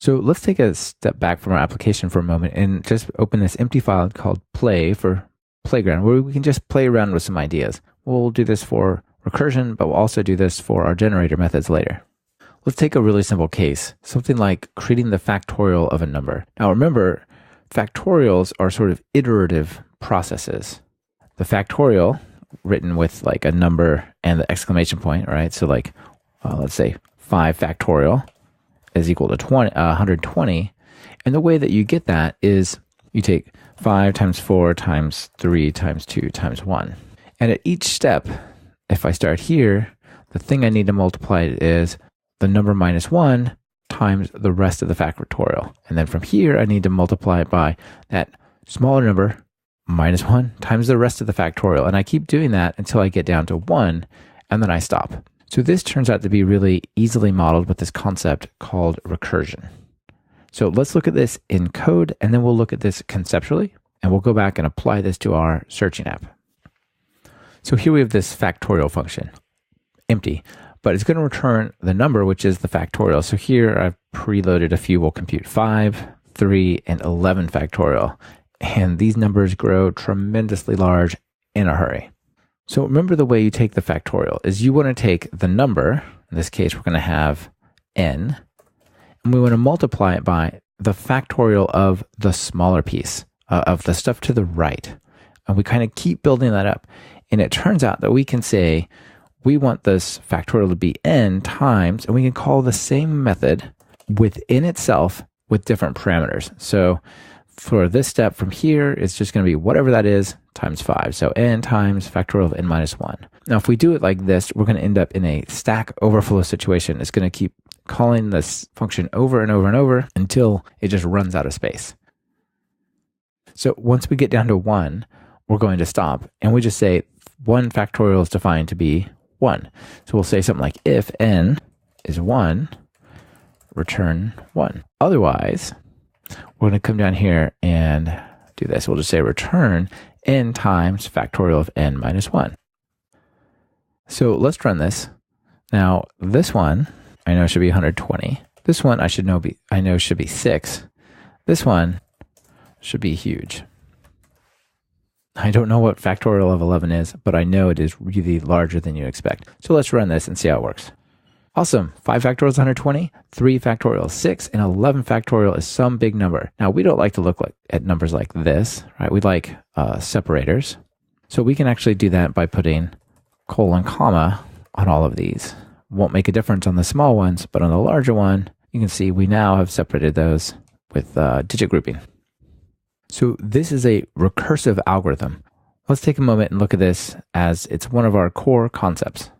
So let's take a step back from our application for a moment and just open this empty file called play for playground, where we can just play around with some ideas. We'll do this for recursion, but we'll also do this for our generator methods later. Let's take a really simple case, something like creating the factorial of a number. Now remember, factorials are sort of iterative processes. The factorial, written with like a number and the exclamation point, right? So like, let's say 5 factorial is equal to 120. And the way that you get that is you take 5 times 4 times 3 times 2 times 1. And at each step, if I start here, the thing I need to multiply is the number minus 1 times the rest of the factorial. And then from here, I need to multiply it by that smaller number, minus 1 times the rest of the factorial. And I keep doing that until I get down to 1, and then I stop. So this turns out to be really easily modeled with this concept called recursion. So let's look at this in code, and then we'll look at this conceptually, and we'll go back and apply this to our searching app. So here we have this factorial function, empty, but it's going to return the number, which is the factorial. So here I've preloaded a few. We'll compute 5, 3, and 11 factorial. And these numbers grow tremendously large in a hurry. So remember, the way you take the factorial is you want to take the number, in this case we're going to have n, and we want to multiply it by the factorial of the smaller piece, of the stuff to the right. And we kind of keep building that up. And it turns out that we can say we want this factorial to be n times, and we can call the same method within itself with different parameters. So for this step from here, it's just going to be whatever that is times 5. So n times factorial of n minus 1. Now, if we do it like this, we're going to end up in a Stack Overflow situation. It's going to keep calling this function over and over and over until it just runs out of space. So once we get down to 1, we're going to stop, and we just say 1 factorial is defined to be 1. So we'll say something like if n is 1, return 1. Otherwise, we're going to come down here and do this. We'll just say return n times factorial of n minus 1. So let's run this. Now, this one I know should be 120. This one I know should be 6. This one should be huge. I don't know what factorial of 11 is, but I know it is really larger than you expect. So let's run this and see how it works. Awesome. 5 factorial is 120, 3 factorial is 6, and 11 factorial is some big number. Now, we don't like to look at numbers like this, right? We like separators. So we can actually do that by putting colon, comma on all of these. Won't make a difference on the small ones, but on the larger one, you can see we now have separated those with digit grouping. So this is a recursive algorithm. Let's take a moment and look at this as it's one of our core concepts.